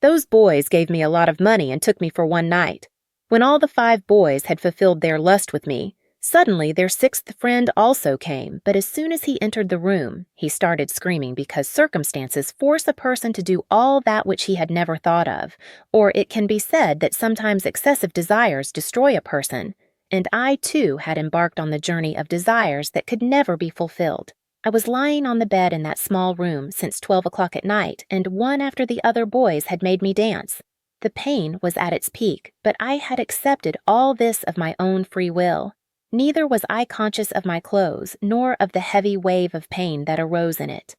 Those boys gave me a lot of money and took me for one night. When all the 5 boys had fulfilled their lust with me, suddenly their 6th friend also came, but as soon as he entered the room, he started screaming because circumstances force a person to do all that which he had never thought of, or it can be said that sometimes excessive desires destroy a person, and I too had embarked on the journey of desires that could never be fulfilled. I was lying on the bed in that small room since 12 o'clock at night, and one after the other boys had made me dance. The pain was at its peak, but I had accepted all this of my own free will. Neither was I conscious of my clothes, nor of the heavy wave of pain that arose in it.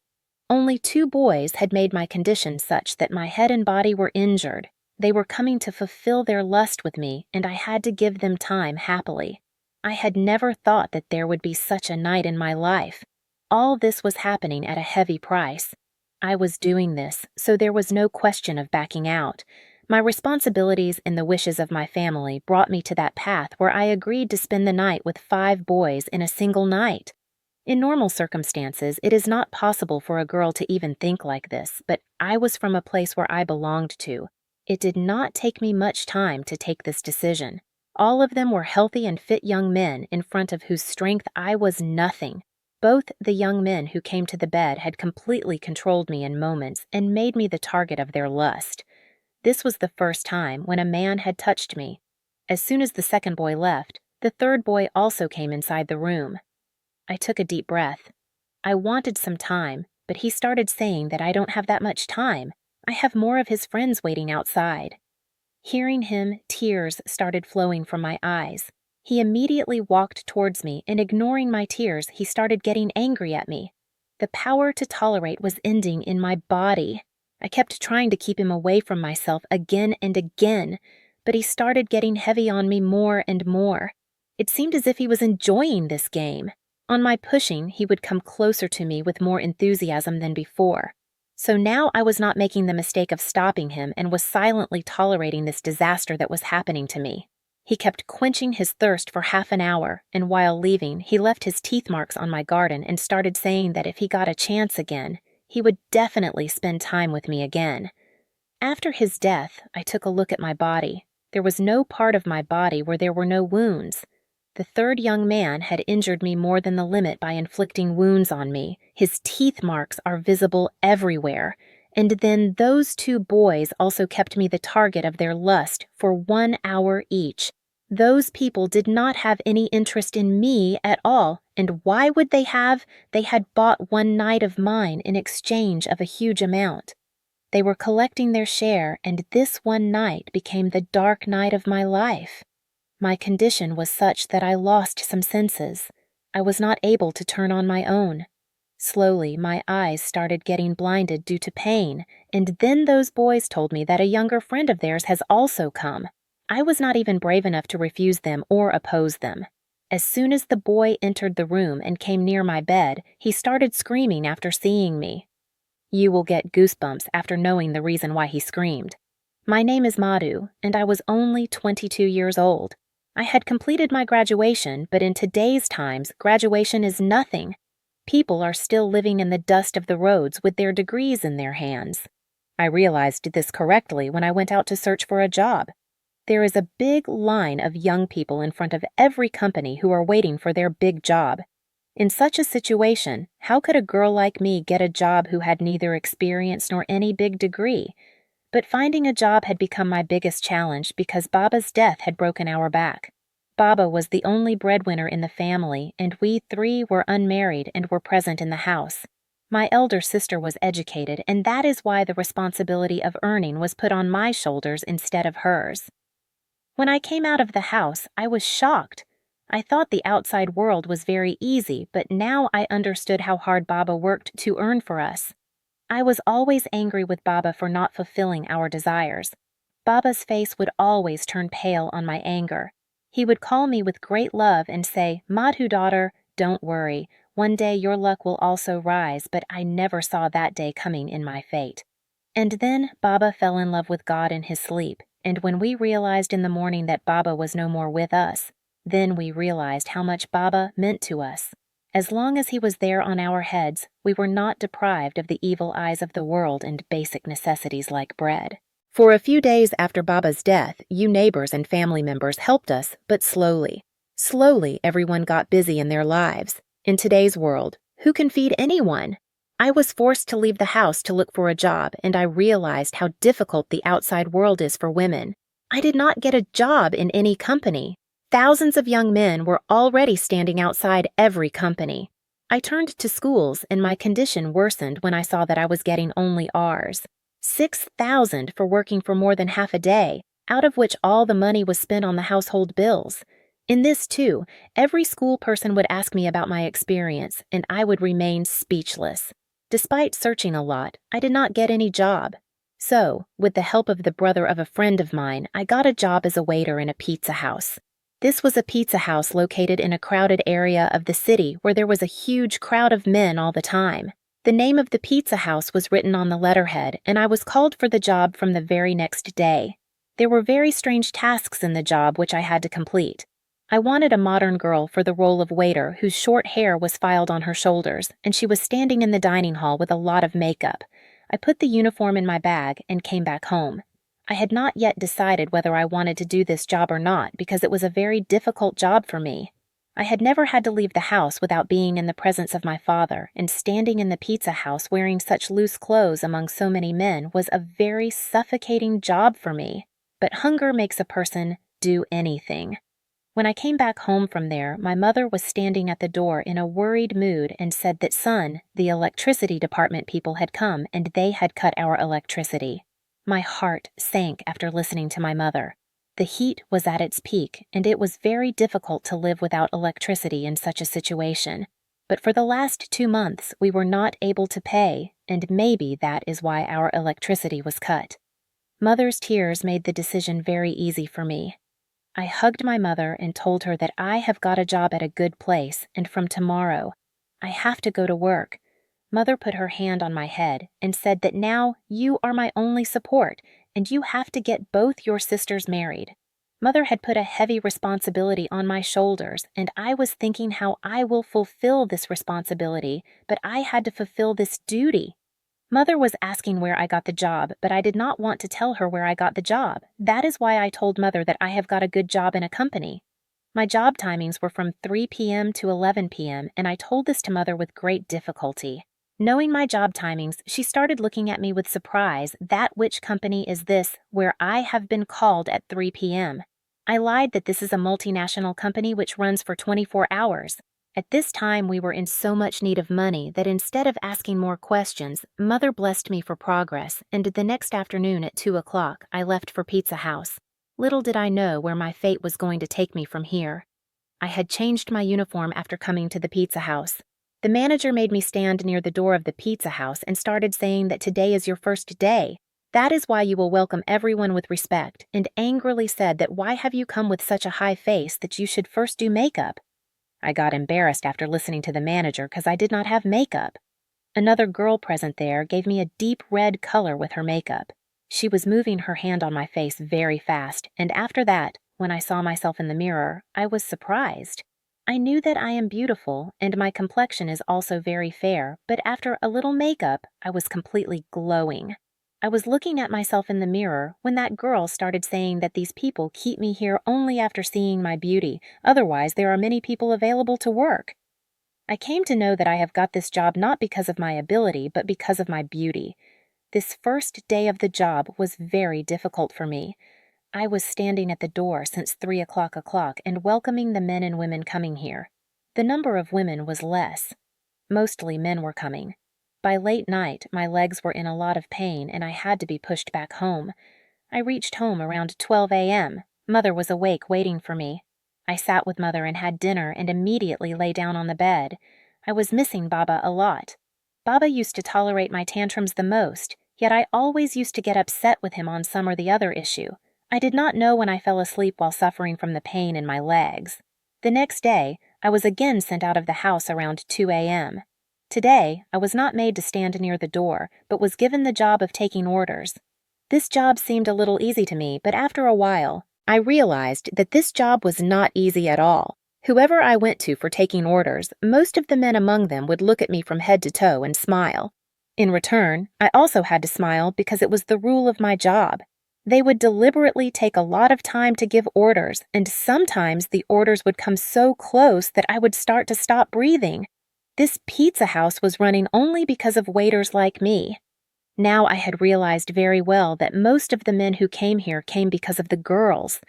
Only 2 boys had made my condition such that my head and body were injured. They were coming to fulfill their lust with me, and I had to give them time happily. I had never thought that there would be such a night in my life. All this was happening at a heavy price. I was doing this, so there was no question of backing out. My responsibilities and the wishes of my family brought me to that path where I agreed to spend the night with 5 boys in a single night. In normal circumstances, it is not possible for a girl to even think like this, but I was from a place where I belonged to. It did not take me much time to take this decision. All of them were healthy and fit young men in front of whose strength I was nothing. Both the young men who came to the bed had completely controlled me in moments and made me the target of their lust. This was the first time when a man had touched me. As soon as the 2nd boy left, the 3rd boy also came inside the room. I took a deep breath. I wanted some time, but he started saying that I don't have that much time. I have more of his friends waiting outside. Hearing him, tears started flowing from my eyes. He immediately walked towards me, and ignoring my tears, he started getting angry at me. The power to tolerate was ending in my body. I kept trying to keep him away from myself again and again, but he started getting heavy on me more and more. It seemed as if he was enjoying this game. On my pushing, he would come closer to me with more enthusiasm than before. So now I was not making the mistake of stopping him and was silently tolerating this disaster that was happening to me. He kept quenching his thirst for half an hour, and while leaving, he left his teeth marks on my garden and started saying that if he got a chance again, he would definitely spend time with me again. After his death, I took a look at my body. There was no part of my body where there were no wounds. The 3rd young man had injured me more than the limit by inflicting wounds on me. His teeth marks are visible everywhere. And then those 2 boys also kept me the target of their lust for 1 hour each. Those people did not have any interest in me at all, and why would they have? They had bought one night of mine in exchange of a huge amount. They were collecting their share, and this one night became the dark night of my life. My condition was such that I lost some senses. I was not able to turn on my own. Slowly, my eyes started getting blinded due to pain, and then those boys told me that a younger friend of theirs has also come. I was not even brave enough to refuse them or oppose them. As soon as the boy entered the room and came near my bed, he started screaming after seeing me. You will get goosebumps after knowing the reason why he screamed. My name is Madhu, and I was only 22 years old. I had completed my graduation, but in today's times, graduation is nothing. People are still living in the dust of the roads with their degrees in their hands. I realized this correctly when I went out to search for a job. There is a big line of young people in front of every company who are waiting for their big job. In such a situation, how could a girl like me get a job who had neither experience nor any big degree? But finding a job had become my biggest challenge because Baba's death had broken our back. Baba was the only breadwinner in the family, and we 3 were unmarried and were present in the house. My elder sister was educated, and that is why the responsibility of earning was put on my shoulders instead of hers. When I came out of the house, I was shocked. I thought the outside world was very easy, but now I understood how hard Baba worked to earn for us. I was always angry with Baba for not fulfilling our desires. Baba's face would always turn pale on my anger. He would call me with great love and say, "Madhu, daughter, don't worry. One day your luck will also rise," but I never saw that day coming in my fate. And then Baba fell in love with God in his sleep, and when we realized in the morning that Baba was no more with us, then we realized how much Baba meant to us. As long as he was there on our heads, we were not deprived of the evil eyes of the world and basic necessities like bread. For a few days after Baba's death, you neighbors and family members helped us, but slowly. Slowly, everyone got busy in their lives. In today's world, who can feed anyone? I was forced to leave the house to look for a job, and I realized how difficult the outside world is for women. I did not get a job in any company. Thousands of young men were already standing outside every company. I turned to schools, and my condition worsened when I saw that I was getting only R's. 6,000 for working for more than half a day, out of which all the money was spent on the household bills. In this, too, every school person would ask me about my experience, and I would remain speechless. Despite searching a lot, I did not get any job. So, with the help of the brother of a friend of mine, I got a job as a waiter in a pizza house. This was a pizza house located in a crowded area of the city where there was a huge crowd of men all the time. The name of the pizza house was written on the letterhead, and I was called for the job from the very next day. There were very strange tasks in the job which I had to complete. I wanted a modern girl for the role of waiter whose short hair was filed on her shoulders, and she was standing in the dining hall with a lot of makeup. I put the uniform in my bag and came back home. I had not yet decided whether I wanted to do this job or not because it was a very difficult job for me. I had never had to leave the house without being in the presence of my father, and standing in the pizza house wearing such loose clothes among so many men was a very suffocating job for me. But hunger makes a person do anything. When I came back home from there, my mother was standing at the door in a worried mood and said that son, the electricity department people had come and they had cut our electricity. My heart sank after listening to my mother. The heat was at its peak, and it was very difficult to live without electricity in such a situation. But for the last 2 months, we were not able to pay, and maybe that is why our electricity was cut. Mother's tears made the decision very easy for me. I hugged my mother and told her that I have got a job at a good place, and from tomorrow, I have to go to work. Mother put her hand on my head and said that now you are my only support, and you have to get both your sisters married. Mother had put a heavy responsibility on my shoulders, and I was thinking how I will fulfill this responsibility, but I had to fulfill this duty. Mother was asking where I got the job, but I did not want to tell her where I got the job. That is why I told Mother that I have got a good job in a company. My job timings were from 3 p.m. to 11 p.m., and I told this to Mother with great difficulty. Knowing my job timings, she started looking at me with surprise. That which company is this, where I have been called at 3 p.m.? I lied that this is a multinational company which runs for 24 hours. At this time, we were in so much need of money that instead of asking more questions, Mother blessed me for progress, and the next afternoon at 2 o'clock, I left for Pizza House. Little did I know where my fate was going to take me from here. I had changed my uniform after coming to the Pizza House. The manager made me stand near the door of the Pizza House and started saying that today is your first day. That is why you will welcome everyone with respect, and angrily said that why have you come with such a high face that you should first do makeup? I got embarrassed after listening to the manager because I did not have makeup. Another girl present there gave me a deep red color with her makeup. She was moving her hand on my face very fast, and after that, when I saw myself in the mirror, I was surprised. I knew that I am beautiful, and my complexion is also very fair, but after a little makeup, I was completely glowing. I was looking at myself in the mirror when that girl started saying that these people keep me here only after seeing my beauty, otherwise there are many people available to work. I came to know that I have got this job not because of my ability, but because of my beauty. This first day of the job was very difficult for me. I was standing at the door since 3 o'clock and welcoming the men and women coming here. The number of women was less. Mostly men were coming. By late night, my legs were in a lot of pain and I had to be pushed back home. I reached home around 12 a.m. Mother was awake waiting for me. I sat with Mother and had dinner and immediately lay down on the bed. I was missing Baba a lot. Baba used to tolerate my tantrums the most, yet I always used to get upset with him on some or the other issue. I did not know when I fell asleep while suffering from the pain in my legs. The next day, I was again sent out of the house around 2 a.m. Today, I was not made to stand near the door, but was given the job of taking orders. This job seemed a little easy to me, but after a while, I realized that this job was not easy at all. Whoever I went to for taking orders, most of the men among them would look at me from head to toe and smile. In return, I also had to smile because it was the rule of my job. They would deliberately take a lot of time to give orders, and sometimes the orders would come so close that I would start to stop breathing. This pizza house was running only because of waiters like me. Now I had realized very well that most of the men who came here came because of the girls.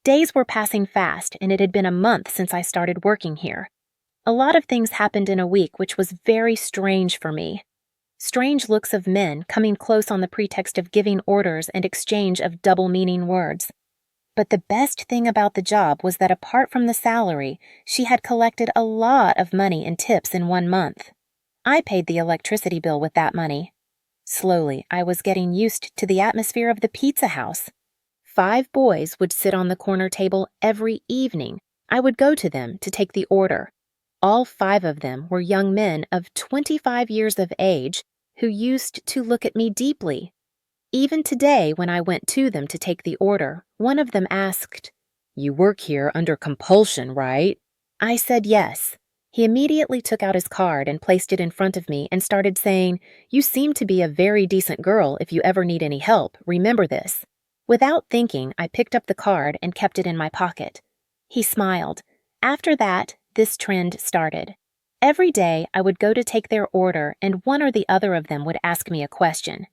Days were passing fast, and it had been a month since I started working here. A lot of things happened in a week, which was very strange for me. Strange looks of men coming close on the pretext of giving orders and exchange of double-meaning words. But the best thing about the job was that apart from the salary, she had collected a lot of money in tips in 1 month. I paid the electricity bill with that money. Slowly, I was getting used to the atmosphere of the pizza house. 5 boys would sit on the corner table every evening. I would go to them to take the order. All 5 of them were young men of 25 years of age who used to look at me deeply. Even today, when I went to them to take the order, one of them asked, "You work here under compulsion, right?" I said yes. He immediately took out his card and placed it in front of me and started saying, "You seem to be a very decent girl. If you ever need any help, remember this." Without thinking, I picked up the card and kept it in my pocket. He smiled. After that, this trend started. Every day, I would go to take their order, and one or the other of them would ask me a question.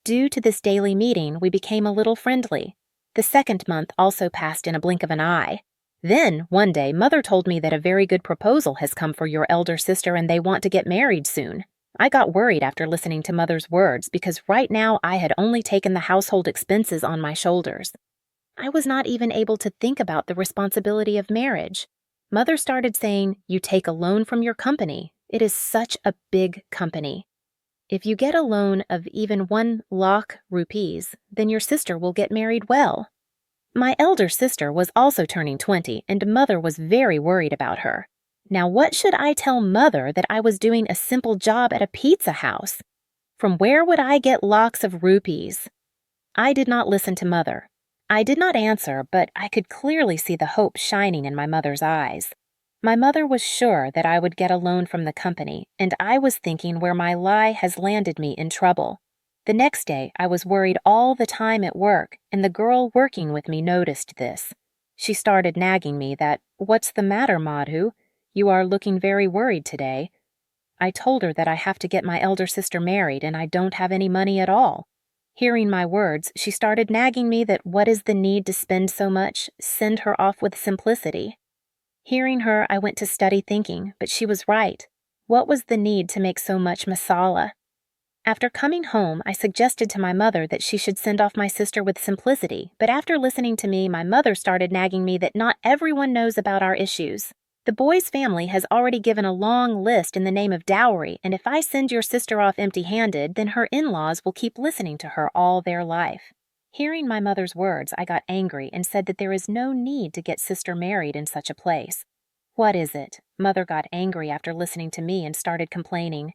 Due to this daily meeting, we became a little friendly. The second month also passed in a blink of an eye. Then, one day, Mother told me that a very good proposal has come for your elder sister and they want to get married soon. I got worried after listening to Mother's words because right now I had only taken the household expenses on my shoulders. I was not even able to think about the responsibility of marriage. Mother started saying, "You take a loan from your company. It is such a big company. If you get a loan of even 1 lakh rupees, then your sister will get married well." My elder sister was also turning 20, and Mother was very worried about her. Now what should I tell Mother that I was doing a simple job at a pizza house? From where would I get lakhs of rupees? I did not listen to Mother. I did not answer, but I could clearly see the hope shining in my mother's eyes. My mother was sure that I would get a loan from the company, and I was thinking where my lie has landed me in trouble. The next day, I was worried all the time at work, and the girl working with me noticed this. She started nagging me that, "What's the matter, Madhu? You are looking very worried today." I told her that I have to get my elder sister married and I don't have any money at all. Hearing my words, she started nagging me that what is the need to spend so much? Send her off with simplicity. Hearing her, I went to study thinking, but she was right. What was the need to make so much masala? After coming home, I suggested to my mother that she should send off my sister with simplicity, but after listening to me, my mother started nagging me that not everyone knows about our issues. The boy's family has already given a long list in the name of dowry, and if I send your sister off empty-handed, then her in-laws will keep listening to her all their life. Hearing my mother's words, I got angry and said that there is no need to get sister married in such a place. "What is it?" Mother got angry after listening to me and started complaining.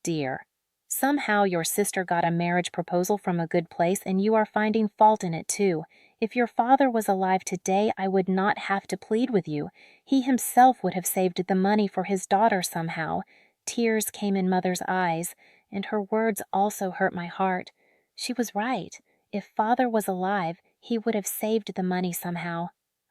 "Dear, somehow your sister got a marriage proposal from a good place and you are finding fault in it too. If your father was alive today, I would not have to plead with you. He himself would have saved the money for his daughter somehow." Tears came in Mother's eyes, and her words also hurt my heart. She was right. If father was alive, he would have saved the money somehow.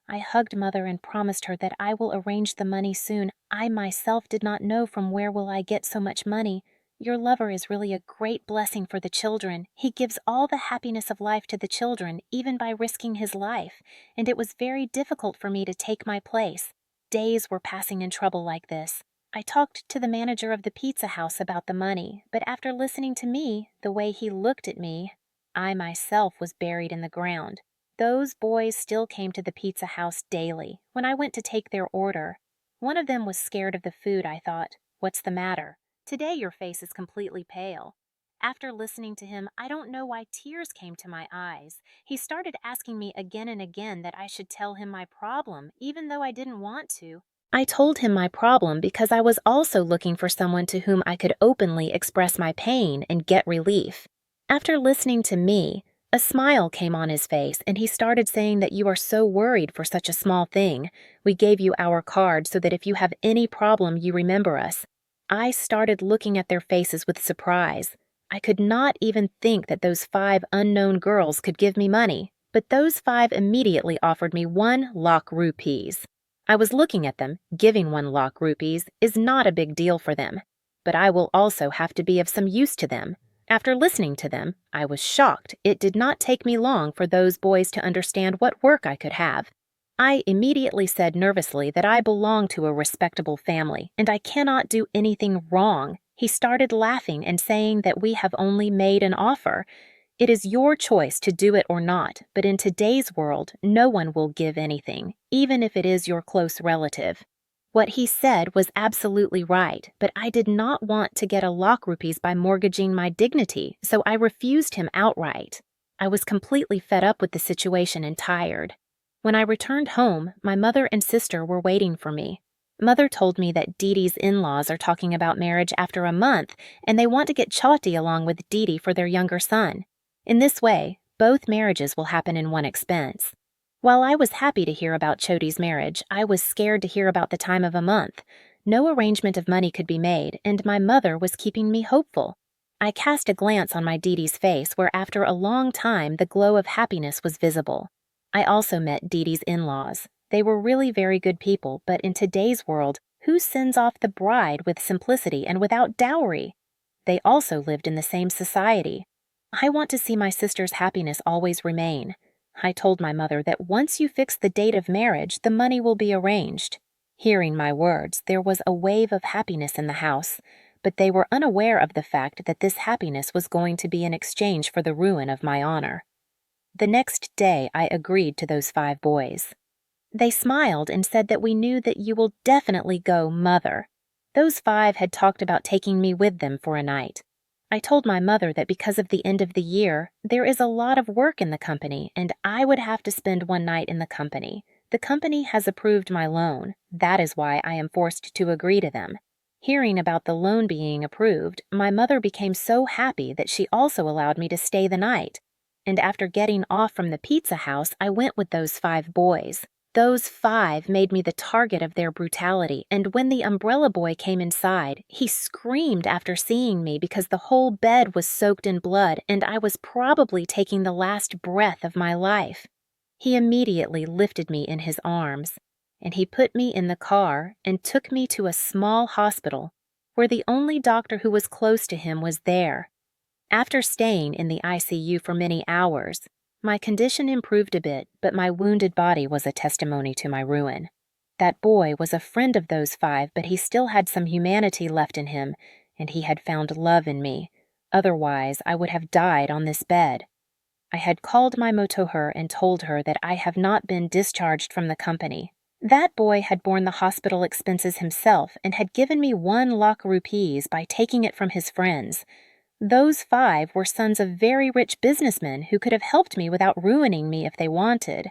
I hugged Mother and promised her that I will arrange the money soon. I myself did not know from where will I get so much money. Your lover is really a great blessing for the children. He gives all the happiness of life to the children, even by risking his life, and it was very difficult for me to take my place. Days were passing in trouble like this. I talked to the manager of the pizza house about the money, but after listening to me, the way he looked at me, I myself was buried in the ground. Those boys still came to the pizza house daily, when I went to take their order. One of them was scared of the food, I thought. "What's the matter? Today your face is completely pale." After listening to him, I don't know why tears came to my eyes. He started asking me again and again that I should tell him my problem, even though I didn't want to. I told him my problem because I was also looking for someone to whom I could openly express my pain and get relief. After listening to me, a smile came on his face and he started saying that you are so worried for such a small thing. We gave you our card so that if you have any problem, you remember us. I started looking at their faces with surprise. I could not even think that those 5 unknown girls could give me money, but those 5 immediately offered me 1 lakh rupees. I was looking at them. Giving 1 lakh rupees is not a big deal for them, but I will also have to be of some use to them. After listening to them, I was shocked. It did not take me long for those boys to understand what work I could have. I immediately said nervously that I belong to a respectable family and I cannot do anything wrong. He started laughing and saying that we have only made an offer. It is your choice to do it or not, but in today's world, no one will give anything, even if it is your close relative. What he said was absolutely right, but I did not want to get 1 lakh rupees by mortgaging my dignity, so I refused him outright. I was completely fed up with the situation and tired. When I returned home, my mother and sister were waiting for me. Mother told me that Didi's in-laws are talking about marriage after a month, and they want to get Choti along with Didi for their younger son. In this way, both marriages will happen in one expense. While I was happy to hear about Choti's marriage, I was scared to hear about the time of a month. No arrangement of money could be made, and my mother was keeping me hopeful. I cast a glance on my Didi's face where after a long time the glow of happiness was visible. I also met Didi's in-laws. They were really very good people, but in today's world, who sends off the bride with simplicity and without dowry? They also lived in the same society. I want to see my sister's happiness always remain. I told my mother that once you fix the date of marriage, the money will be arranged. Hearing my words, there was a wave of happiness in the house, but they were unaware of the fact that this happiness was going to be in exchange for the ruin of my honor. The next day, I agreed to those 5 boys. They smiled and said that we knew that you will definitely go, Mother. Those 5 had talked about taking me with them for a night. I told my mother that because of the end of the year, there is a lot of work in the company, and I would have to spend one night in the company. The company has approved my loan. That is why I am forced to agree to them. Hearing about the loan being approved, my mother became so happy that she also allowed me to stay the night. And after getting off from the pizza house, I went with those 5 boys. Those 5 made me the target of their brutality, and when the umbrella boy came inside, he screamed after seeing me because the whole bed was soaked in blood and I was probably taking the last breath of my life. He immediately lifted me in his arms, and he put me in the car and took me to a small hospital where the only doctor who was close to him was there. After staying in the ICU for many hours, my condition improved a bit, but my wounded body was a testimony to my ruin. That boy was a friend of those 5, but he still had some humanity left in him, and he had found love in me. Otherwise, I would have died on this bed. I had called my motoher and told her that I have not been discharged from the company. That boy had borne the hospital expenses himself and had given me 1 lakh rupees by taking it from his friends. Those 5 were sons of very rich businessmen who could have helped me without ruining me if they wanted.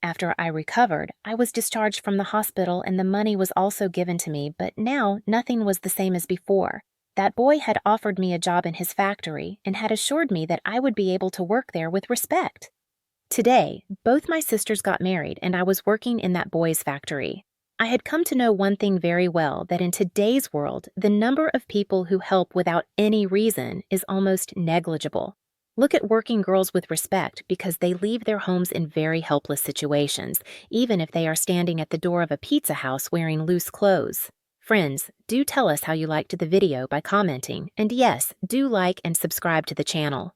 After I recovered, I was discharged from the hospital and the money was also given to me, but now nothing was the same as before. That boy had offered me a job in his factory and had assured me that I would be able to work there with respect. Today, both my sisters got married and I was working in that boy's factory. I had come to know one thing very well, that in today's world, the number of people who help without any reason is almost negligible. Look at working girls with respect because they leave their homes in very helpless situations, even if they are standing at the door of a pizza house wearing loose clothes. Friends, do tell us how you liked the video by commenting, and yes, do like and subscribe to the channel.